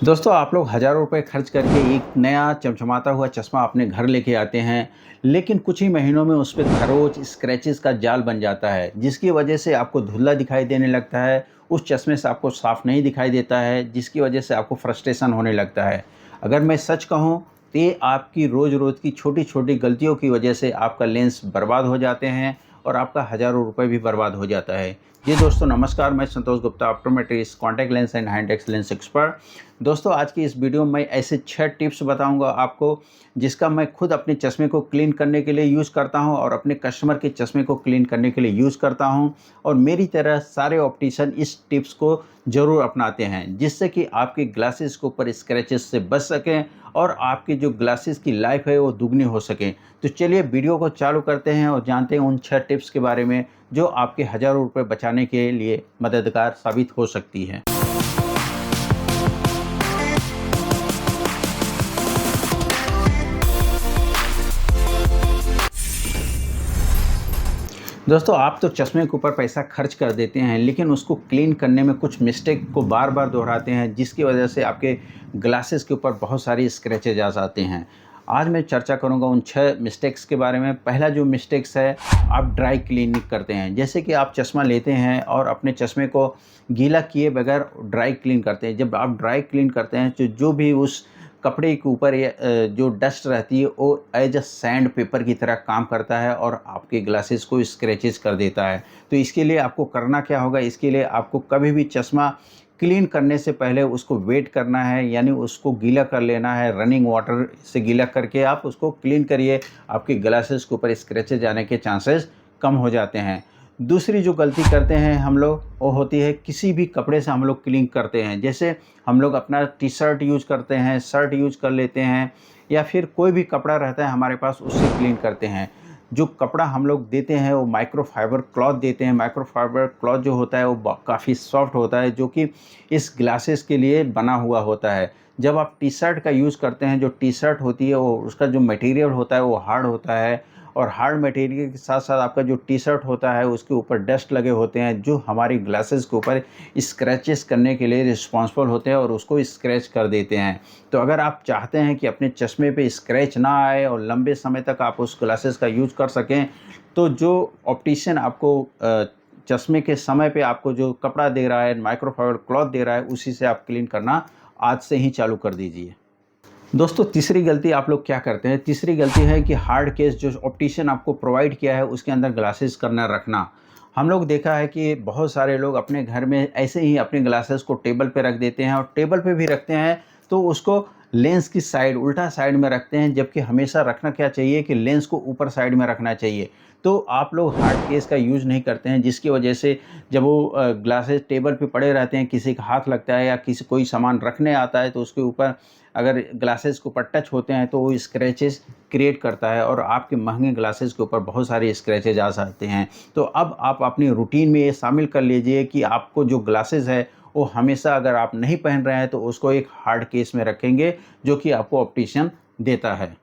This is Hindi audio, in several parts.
दोस्तों, आप लोग हज़ारों रुपए खर्च करके एक नया चमचमाता हुआ चश्मा अपने घर लेके आते हैं, लेकिन कुछ ही महीनों में उस पे खरोंच, स्क्रैचेस का जाल बन जाता है, जिसकी वजह से आपको धुंधला दिखाई देने लगता है। उस चश्मे से आपको साफ नहीं दिखाई देता है, जिसकी वजह से आपको फ्रस्ट्रेशन होने लगता है। अगर मैं सच कहूँ, तो ये आपकी रोज़-रोज़ की छोटी-छोटी गलतियों की वजह से आपका लेंस बर्बाद हो जाते हैं और आपका हज़ारों रुपए भी बर्बाद हो जाता है। जी दोस्तों नमस्कार, मैं Santosh Gupta, optometrist, contact lens and hand lens expert. दोस्तों, आज की इस वीडियो में ऐसे 6 टिप्स बताऊंगा आपको, जिसका मैं खुद अपने चश्मे को क्लीन करने के लिए यूज़ करता हूं और अपने कस्टमर के चश्मे को क्लीन करने के लिए यूज़ करता हूं। और मेरी तरह सारे ऑप्टिशियन इस टिप्स को ज़रूर अपनाते हैं, जिससे कि आपके ग्लासेस के ऊपर स्क्रैचेस से बच सकें और आपकी जो ग्लासेस की लाइफ है वो दुगनी हो सके। तो चलिए वीडियो को चालू करते हैं और जानते हैं उन 6 टिप्स के बारे में, जो आपके हज़ारों रुपए बचाने के लिए मददगार साबित हो सकती है। दोस्तों, आप तो चश्मे के ऊपर पैसा खर्च कर देते हैं, लेकिन उसको क्लीन करने में कुछ मिस्टेक को बार-बार दोहराते हैं, जिसकी वजह से आपके ग्लासेस के ऊपर बहुत सारी स्क्रैचेज आ जाते हैं। आज मैं चर्चा करूंगा उन 6 मिस्टेक्स के बारे में। पहला जो मिस्टेक्स है, आप ड्राई क्लीनिंग करते हैं। जैसे कि आप चश्मा लेते हैं और अपने चश्मे को गीला किए बगैर ड्राई क्लीन करते हैं। जब आप ड्राई क्लीन करते हैं तो जो भी उस कपड़े के ऊपर जो डस्ट रहती है वो एज अ सैंड पेपर की तरह काम करता है और आपके ग्लासेस को स्क्रैचेस कर देता है। तो इसके लिए आपको करना क्या होगा, इसके लिए आपको कभी भी चश्मा क्लीन करने से पहले उसको वेट करना है, यानी उसको गीला कर लेना है। रनिंग वाटर से गीला करके आप उसको क्लीन करिए, आपके ग्लासेस के ऊपर स्क्रैचेज आने के चांसेस कम हो जाते हैं। दूसरी जो गलती करते हैं हम लोग, वो होती है किसी भी कपड़े से हम लोग क्लीन करते हैं। जैसे हम लोग अपना टी शर्ट यूज़ करते हैं, शर्ट यूज़ कर लेते हैं, या फिर कोई भी कपड़ा रहता है हमारे पास, उससे क्लीन करते हैं। जो कपड़ा हम लोग देते हैं वो माइक्रोफाइबर क्लॉथ देते हैं। माइक्रोफाइबर क्लॉथ जो होता है वो काफ़ी सॉफ्ट होता है, जो कि इस ग्लासेस के लिए बना हुआ होता है। जब आप टी शर्ट का यूज़ करते हैं, जो टी शर्ट होती है वो उसका जो मटेरियल होता है वो हार्ड होता है, और हार्ड मटेरियल के साथ साथ आपका जो टी शर्ट होता है उसके ऊपर डस्ट लगे होते हैं, जो हमारी ग्लासेस के ऊपर स्क्रैचेस करने के लिए रिस्पॉन्सिबल होते हैं और उसको स्क्रैच कर देते हैं। तो अगर आप चाहते हैं कि अपने चश्मे पे स्क्रैच ना आए और लंबे समय तक आप उस ग्लासेस का यूज़ कर सकें, तो जो ऑप्टिशियन आपको चश्मे के समय पे आपको जो कपड़ा दे रहा है, माइक्रोफाइबर क्लॉथ दे रहा है, उसी से आप क्लीन करना आज से ही चालू कर दीजिए। दोस्तों, तीसरी गलती आप लोग क्या करते हैं? तीसरी गलती है कि हार्ड केस जो ऑप्टिशियन आपको प्रोवाइड किया है उसके अंदर ग्लासेस करना रखना। हम लोग देखा है कि बहुत सारे लोग अपने घर में ऐसे ही अपने ग्लासेस को टेबल पे रख देते हैं, और टेबल पे भी रखते हैं तो उसको लेंस की साइड, उल्टा साइड में रखते हैं, जबकि हमेशा रखना क्या चाहिए कि लेंस को ऊपर साइड में रखना चाहिए। तो आप लोग हार्ड केस का यूज़ नहीं करते हैं, जिसकी वजह से जब वो ग्लासेस टेबल पे पड़े रहते हैं, किसी का हाथ लगता है या किसी कोई सामान रखने आता है तो उसके ऊपर अगर ग्लासेस के ऊपर टच होते हैं तो वो स्क्रैचेस क्रिएट करता है और आपके महंगे ग्लासेस के ऊपर बहुत सारे स्क्रैचेज आ जाते हैं। तो अब आप अपनी रूटीन में ये शामिल कर लीजिए कि आपको जो ग्लासेस है वो हमेशा, अगर आप नहीं पहन रहे हैं तो उसको एक हार्ड केस में रखेंगे, जो कि आपको ऑप्टिशियन देता है।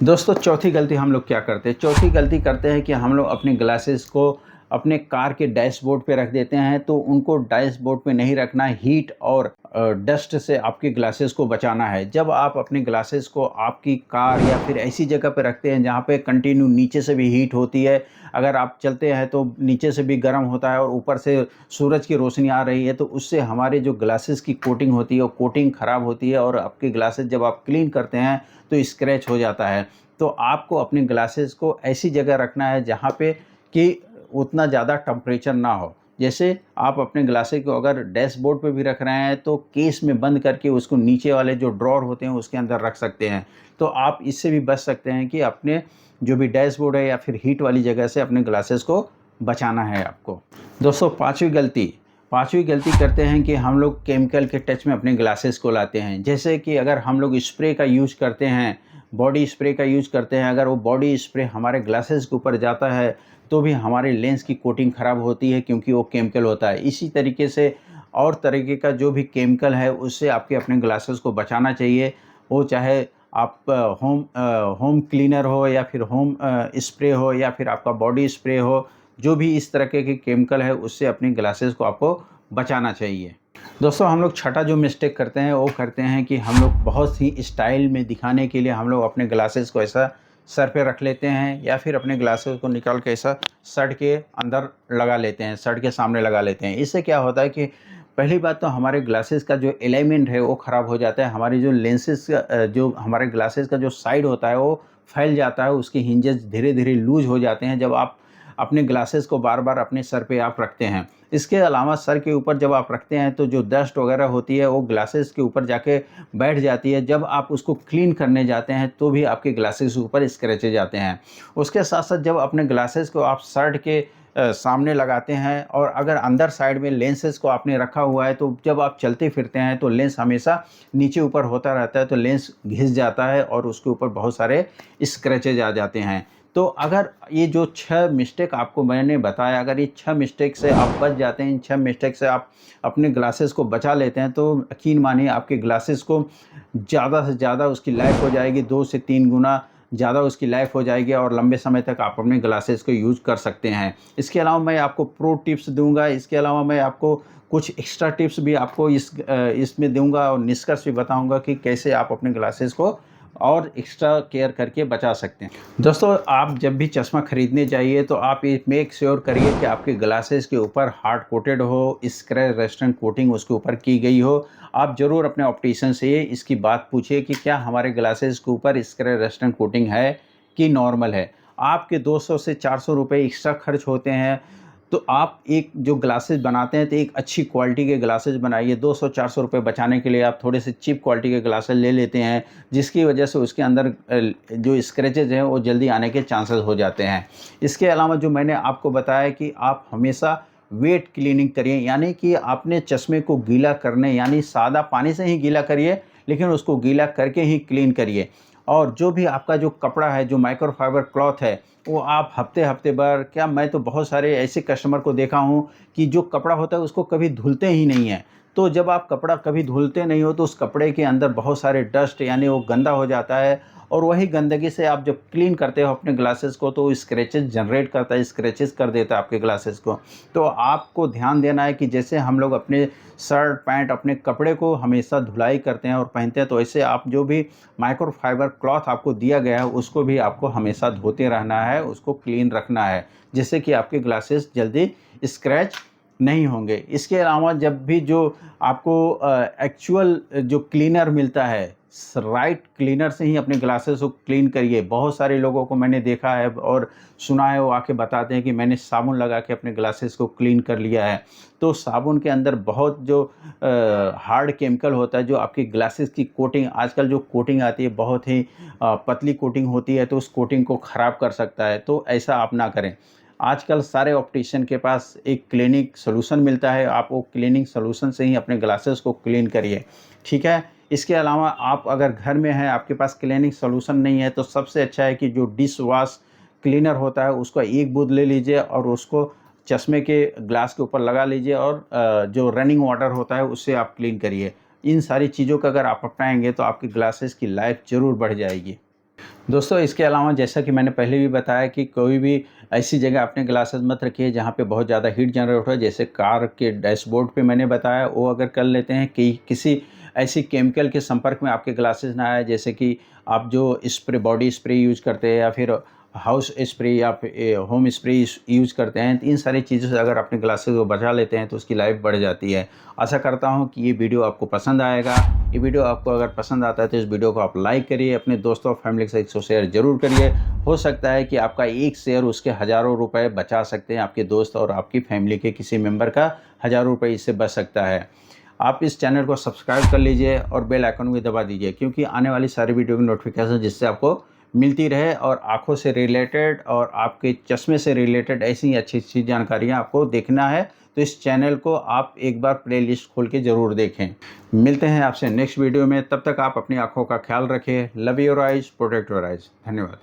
दोस्तों, चौथी गलती हम लोग क्या करते हैं? चौथी गलती करते हैं कि हम लोग अपने ग्लासेस को अपने कार के डैशबोर्ड पे रख देते हैं। तो उनको डैशबोर्ड पे नहीं रखना, हीट और डस्ट से आपके ग्लासेस को बचाना है। जब आप अपने ग्लासेस को आपकी कार या फिर ऐसी जगह पे रखते हैं जहाँ पे कंटिन्यू नीचे से भी हीट होती है, अगर आप चलते हैं तो नीचे से भी गर्म होता है और ऊपर से सूरज की रोशनी आ रही है, तो उससे हमारे जो ग्लासेस की कोटिंग होती है वो कोटिंग ख़राब होती है और आपके ग्लासेस जब आप क्लीन करते हैं तो स्क्रैच हो जाता है। तो आपको अपने ग्लासेस को ऐसी जगह रखना है जहाँ पे कि उतना ज़्यादा टेम्परेचर ना हो। जैसे आप अपने ग्लासेस को अगर डैशबोर्ड पे भी रख रहे हैं तो केस में बंद करके उसको नीचे वाले जो ड्रॉअर होते हैं उसके अंदर रख सकते हैं। तो आप इससे भी बच सकते हैं कि अपने जो भी डैशबोर्ड है या फिर हीट वाली जगह से अपने ग्लासेस को बचाना है आपको। दोस्तों, पाँचवीं गलती करते हैं कि हम लोग केमिकल के टच में अपने ग्लासेस को लाते हैं। जैसे कि अगर हम लोग स्प्रे का यूज़ करते हैं, बॉडी स्प्रे का यूज़ करते हैं, अगर वो बॉडी स्प्रे हमारे ग्लासेस के ऊपर जाता है तो भी हमारे लेंस की कोटिंग ख़राब होती है, क्योंकि वो केमिकल होता है। इसी तरीके से और तरीके का जो भी केमिकल है उससे आपके अपने ग्लासेस को बचाना चाहिए। वो चाहे आप होम क्लीनर हो या फिर होम स्प्रे हो या फिर आपका बॉडी स्प्रे हो, जो भी इस तरह के केमिकल है उससे अपने ग्लासेस को आपको बचाना चाहिए। दोस्तों हम लोग छठा जो मिस्टेक करते हैं वो करते हैं कि हम लोग बहुत ही स्टाइल में दिखाने के लिए हम लोग अपने ग्लासेस को ऐसा सर पे रख लेते हैं या फिर अपने ग्लासेस को निकाल के ऐसा शर्ट के अंदर लगा लेते हैं, शर्ट के सामने लगा लेते हैं। इससे क्या होता है कि पहली बात तो हमारे ग्लासेस का जो अलाइनमेंट है वो ख़राब हो जाता है। हमारी जो लेंसेज का जो हमारे ग्लासेस का जो साइड होता है वो फैल जाता है, उसके हिंजेस धीरे धीरे लूज हो जाते हैं जब आप अपने ग्लासेस को बार बार अपने सर पे आप रखते हैं। इसके अलावा सर के ऊपर जब आप रखते हैं तो जो डस्ट वगैरह होती है वो ग्लासेस के ऊपर जाके बैठ जाती है। जब आप उसको क्लीन करने जाते हैं तो भी आपके ग्लासेस के ऊपर स्क्रैचेज आते हैं। उसके साथ साथ जब अपने ग्लासेस को आप शर्ट के सामने लगाते हैं और अगर अंदर साइड में लेंसेज को आपने रखा हुआ है तो जब आप चलते फिरते हैं तो लेंस हमेशा नीचे ऊपर होता रहता है, तो लेंस घिस जाता है और उसके ऊपर बहुत सारे स्क्रैचेज आ जाते हैं। तो अगर ये जो 6 मिस्टेक आपको मैंने बताया, अगर ये 6 मिस्टेक से आप बच जाते हैं, इन 6 मिस्टेक से आप अपने ग्लासेस को बचा लेते हैं, तो यकीन मानिए आपके ग्लासेस को ज़्यादा से ज़्यादा उसकी लाइफ हो जाएगी, 2 से 3 गुना ज़्यादा उसकी लाइफ हो जाएगी और लंबे समय तक आप अपने ग्लासेस को यूज़ कर सकते हैं। इसके अलावा मैं आपको प्रो टिप्स दूँगा, इसके अलावा मैं आपको कुछ एक्स्ट्रा टिप्स भी आपको इसमें दूँगा और निष्कर्ष भी बताऊँगा कि कैसे आप अपने ग्लासेस को और एक्स्ट्रा केयर करके बचा सकते हैं। दोस्तों आप जब भी चश्मा खरीदने जाइए तो आप ये मेक श्योर करिए कि आपके ग्लासेस के ऊपर हार्ड कोटेड हो, स्क्रैच रेजिस्टेंट कोटिंग उसके ऊपर की गई हो। आप ज़रूर अपने ऑप्टिशियन से इसकी बात पूछिए कि क्या हमारे ग्लासेस के ऊपर स्क्रैच रेजिस्टेंट कोटिंग है कि नॉर्मल है। आपके 200 से 400 रुपये एक्स्ट्रा खर्च होते हैं, तो आप एक जो ग्लासेस बनाते हैं तो एक अच्छी क्वालिटी के ग्लासेस बनाइए। 200-400 रुपये बचाने के लिए आप थोड़े से चीप क्वालिटी के ग्लासेस ले लेते हैं, जिसकी वजह से उसके अंदर जो स्क्रैचेज हैं वो जल्दी आने के चांसेस हो जाते हैं। इसके अलावा जो मैंने आपको बताया कि आप हमेशा वेट क्लीनिंग करिए, यानी कि आपने चश्मे को गीला करने यानी सादा पानी से ही गीला करिए, लेकिन उसको गीला करके ही क्लीन करिए। और जो भी आपका जो कपड़ा है, जो माइक्रोफाइबर क्लॉथ है, वो आप हफ्ते भर, क्या मैं तो बहुत सारे ऐसे कस्टमर को देखा हूँ कि जो कपड़ा होता है उसको कभी धुलते ही नहीं हैं। तो जब आप कपड़ा कभी धुलते नहीं हो तो उस कपड़े के अंदर बहुत सारे डस्ट यानी वो गंदा हो जाता है और वही गंदगी से आप जब क्लीन करते हो अपने ग्लासेस को तो स्क्रैचेस जनरेट करता है, स्क्रैचेस कर देता है आपके ग्लासेस को। तो आपको ध्यान देना है कि जैसे हम लोग अपने शर्ट पैंट अपने कपड़े को हमेशा धुलाई करते हैं और पहनते हैं, तो ऐसे आप जो भी माइक्रोफाइबर क्लॉथ आपको दिया गया है उसको भी आपको हमेशा धोते रहना है, उसको क्लीन रखना है, जिससे कि आपके ग्लासेस जल्दी स्क्रैच नहीं होंगे। इसके अलावा जब भी जो आपको एक्चुअल जो क्लीनर मिलता है, राइट क्लीनर से ही अपने ग्लासेस को क्लीन करिए। बहुत सारे लोगों को मैंने देखा है और सुना है, वो आके बताते हैं कि मैंने साबुन लगा के अपने ग्लासेस को क्लीन कर लिया है। तो साबुन के अंदर बहुत जो हार्ड केमिकल होता है, जो आपकी ग्लासेस की कोटिंग, आजकल जो कोटिंग आती है बहुत ही पतली कोटिंग होती है, तो उस कोटिंग को ख़राब कर सकता है। तो ऐसा आप ना करें। आजकल सारे ऑप्टिशियन के पास एक क्लीनिक सॉल्यूशन मिलता है, आप वो क्लीनिंग सॉल्यूशन से ही अपने ग्लासेस को क्लीन करिए, ठीक है। इसके अलावा आप अगर घर में हैं, आपके पास क्लीनिंग सॉल्यूशन नहीं है, तो सबसे अच्छा है कि जो डिश वॉश क्लीनर होता है उसका एक बूंद ले लीजिए और उसको चश्मे के ग्लास के ऊपर लगा लीजिए और जो रनिंग वाटर होता है उससे आप क्लीन करिए। इन सारी चीज़ों का अगर आप अपनाएंगे तो आपके ग्लासेस की लाइफ ज़रूर बढ़ जाएगी। दोस्तों इसके अलावा जैसा कि मैंने पहले भी बताया कि कोई भी ऐसी जगह अपने ग्लासेस मत रखिए जहाँ पे बहुत ज़्यादा हीट जनरेट हो, जैसे कार के डैशबोर्ड पे मैंने बताया, वो अगर कर लेते हैं कि किसी ऐसी केमिकल के संपर्क में आपके ग्लासेस ना आए, जैसे कि आप जो स्प्रे बॉडी स्प्रे यूज़ करते हैं या फिर हाउस स्प्रे या फिर होम स्प्रे यूज़ करते हैं, तो इन सारी चीज़ों से अगर अपने ग्लासेस को बचा लेते हैं तो उसकी लाइफ बढ़ जाती है। आशा करता हूँ कि ये वीडियो आपको पसंद आएगा। ये वीडियो आपको अगर पसंद आता है तो इस वीडियो को आप लाइक करिए, अपने दोस्तों और फैमिली के साथ इसको शेयर ज़रूर करिए। हो सकता है कि आपका एक शेयर उसके हज़ारों रुपए बचा सकते हैं, आपके दोस्त और आपकी फैमिली के किसी मेंबर का हज़ारों रुपए इससे बच सकता है। आप इस चैनल को सब्सक्राइब कर लीजिए और बेल आइकन भी दबा दीजिए, क्योंकि आने वाली सारी वीडियो की नोटिफिकेशन जिससे आपको मिलती रहे और आँखों से रिलेटेड और आपके चश्मे से रिलेटेड ऐसी अच्छी जानकारियाँ आपको देखना है, तो इस चैनल को आप एक बार प्लेलिस्ट खोल के ज़रूर देखें। मिलते हैं आपसे नेक्स्ट वीडियो में, तब तक आप अपनी आँखों का ख्याल रखें। Love your eyes, protect your eyes. धन्यवाद।